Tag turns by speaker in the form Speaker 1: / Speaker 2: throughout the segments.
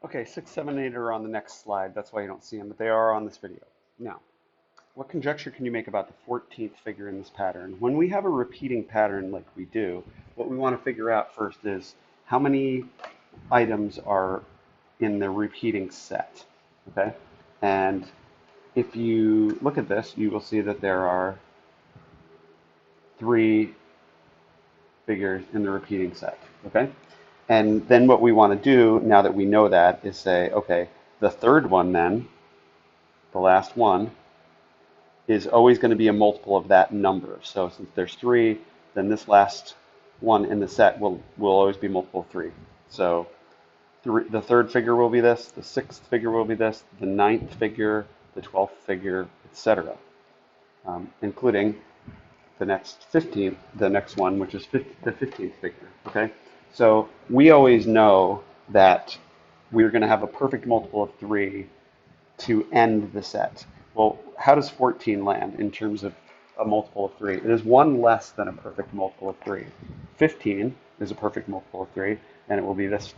Speaker 1: Okay, 6, 7, 8 are on the next slide. That's why you don't see them, but they are on this video. Now, what conjecture can you make about the 14th figure in this pattern? When we have a repeating pattern like we do, what we want to figure out first is how many items are in the repeating set, okay? And if you look at this, you will see that there are 3 figures in the repeating set, okay? And then what we want to do, now that we know that, is say, okay, the third one then, the last one, is always going to be a multiple of that number. So since there's 3, then this last one in the set will always be multiple of 3. So the third figure will be this, the 6th figure will be this, the 9th figure, the 12th figure, etc., including the next one, which is the 15th figure, okay? So we always know that we're going to have a perfect multiple of 3 to end the set. Well, how does 14 land in terms of a multiple of 3? It is 1 less than a perfect multiple of 3. 15 is a perfect multiple of 3, and it will be this,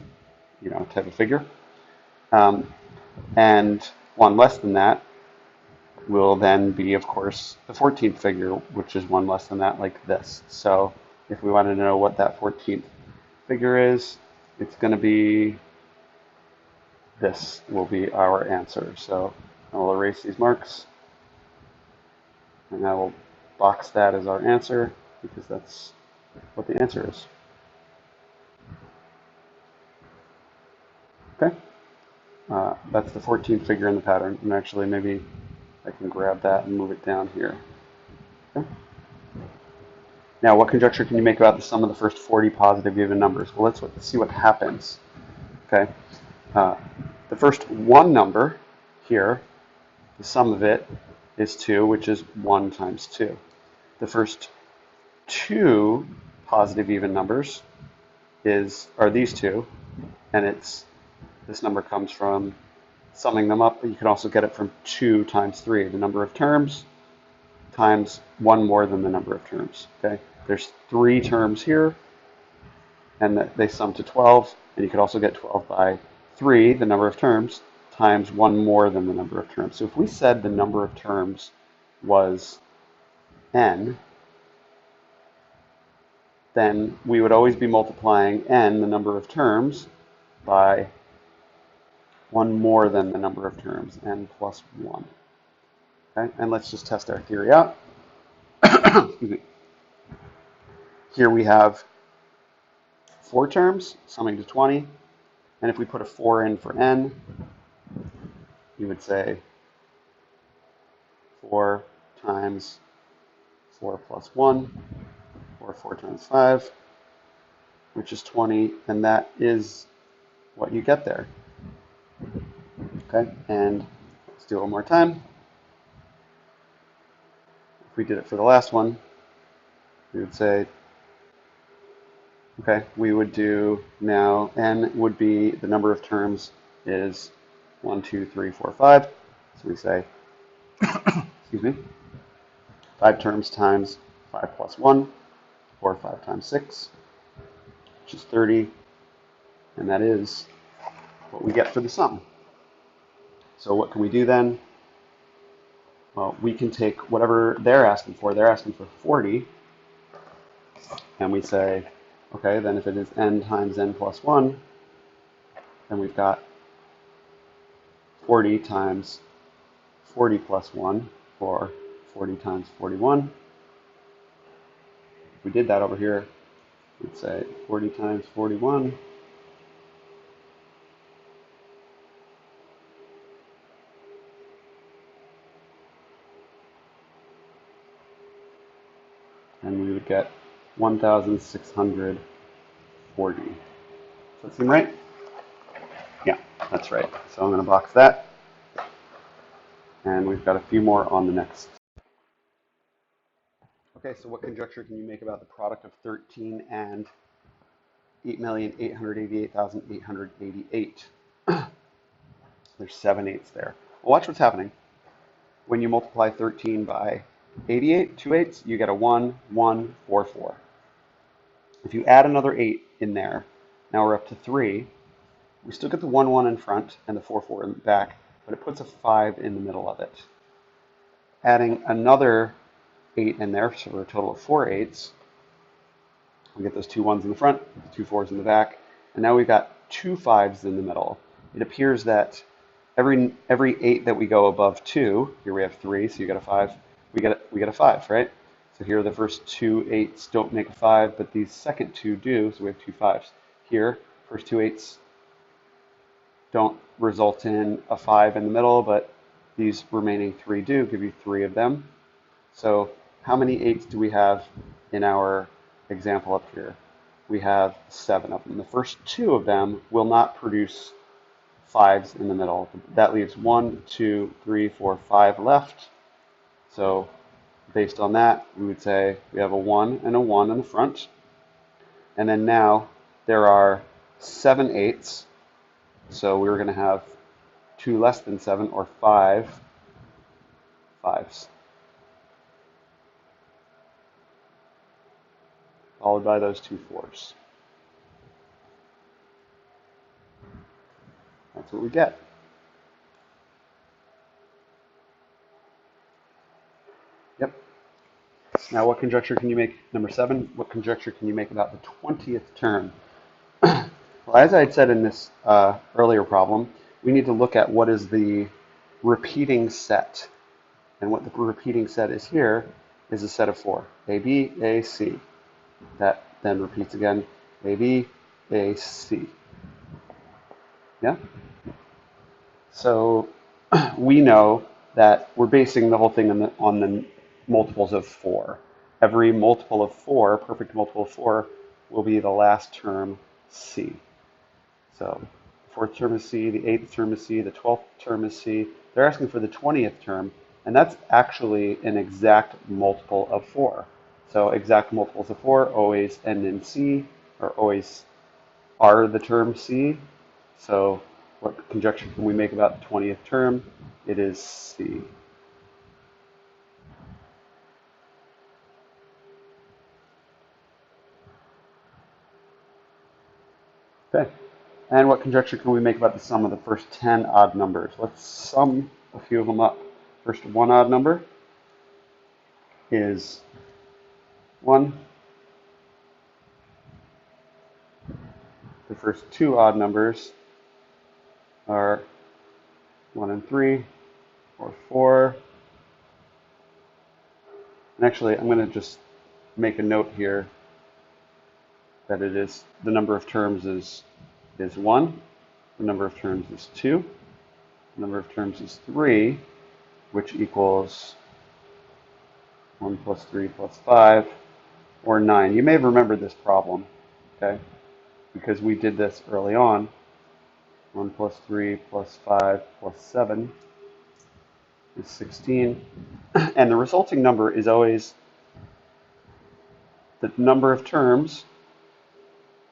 Speaker 1: type of figure. And 1 less than that will then be, of course, the 14th figure, which is 1 less than that, like this. So if we want to know what that 14th figure is, it's going to be this will be our answer. So I'll erase these marks, and I will box that as our answer, because that's what the answer is. Okay? That's the 14th figure in the pattern. And actually, maybe I can grab that and move it down here. Okay? Now, what conjecture can you make about the sum of the first 40 positive even numbers? Well, let's see what happens. Okay? The first one number here, the sum of it is 2, which is 1 times 2. The first 2 positive even numbers are these 2, and this number comes from summing them up, but you can also get it from 2 times 3, the number of terms, times 1 more than the number of terms. Okay, there's 3 terms here, and they sum to 12, and you could also get 12 by 3, the number of terms, times 1 more than the number of terms. So if we said the number of terms was n, then we would always be multiplying n, the number of terms, by 1 more than the number of terms, n plus 1. Okay, and let's just test our theory out. Excuse me. Here we have 4 terms summing to 20, and if we put a 4 in for n, you would say 4 times 4 plus 1, or 4 times 5, which is 20, and that is what you get there. Okay, and let's do it one more time. If we did it for the last one, we would say, okay, we would do now, n would be the number of terms is 1, 2, 3, 4, 5. So we say, excuse me, 5 terms times 5 plus 1, or 5 times 6, which is 30, and that is what we get for the sum. So what can we do then? Well, we can take whatever they're asking for. They're asking for 40, and we say, okay, then if it is n times n plus 1, then we've got 40 times 40 plus 1, or 40 times 41. If we did that over here, we'd say 40 times 41, and we would get 1,640. Does that seem right? Yeah, that's right. So I'm going to box that. And we've got a few more on the next. Okay, so what conjecture can you make about the product of 13 and 8,888,888? There's 7 8s there. Well, watch what's happening. When you multiply 13 by 88, 2 8s, you get a 1, 1, 4, 4. If you add another 8 in there, now we're up to 3. We still get the 1, 1 in front and the 4, 4 in the back, but it puts a 5 in the middle of it. Adding another 8 in there, so we're a total of 4 8s. We get those 2 1s in the front, the 2 4s in the back, and now we've got 2 5s in the middle. It appears that every 8 that we go above 2, here we have 3, so you get a 5, we get a 5, right? So here the first 2 8s don't make a 5, but these second 2 do, so we have 2 5s. Here, first 2 8s don't result in a 5 in the middle, but these remaining 3 do, give you 3 of them. So how many 8s do we have in our example up here? We have 7 of them. The first 2 of them will not produce 5s in the middle. That leaves 1, 2, 3, 4, 5 left. So based on that, we would say we have a 1 and a 1 in the front. And then now there are 7 8s. So we're going to have 2 less than 7, or 5 5s. Followed by those 2 4s. That's what we get. Yep. Now what conjecture can you make? Number 7, what conjecture can you make about the 20th term? Well, as I had said in this earlier problem, we need to look at what is the repeating set. And what the repeating set is here is a set of 4. A, B, A, C. That then repeats again. A, B, A, C. Yeah? So we know that we're basing the whole thing on the multiples of 4. Every multiple of 4, perfect multiple of 4, will be the last term C. So the 4th term is C, the 8th term is C, the 12th term is C. They're asking for the 20th term, and that's actually an exact multiple of 4. So exact multiples of 4 always end in C, or always are the term C. So what conjecture can we make about the 20th term? It is C. Okay. And what conjecture can we make about the sum of the first 10 odd numbers? Let's sum a few of them up. First one odd number is 1. The first 2 odd numbers are 1 and 3, or 4. And actually, I'm going to just make a note here that it is the number of terms is 1, the number of terms is 2, the number of terms is 3, which equals 1 plus 3 plus 5, or 9. You may have remembered this problem, okay, because we did this early on. 1 plus 3 plus 5 plus 7 is 16, and the resulting number is always the number of terms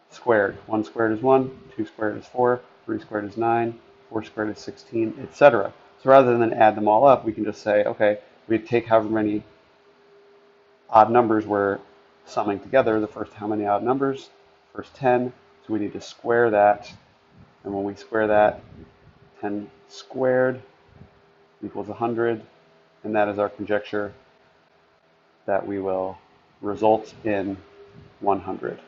Speaker 1: squared. 1 squared is 1, 2 squared is 4, 3 squared is 9, 4 squared is 16, etc. So rather than add them all up, we can just say, okay, we take however many odd numbers we're summing together. The first how many odd numbers? First 10. So we need to square that. And when we square that, 10 squared equals 100. And that is our conjecture that we will result in 100.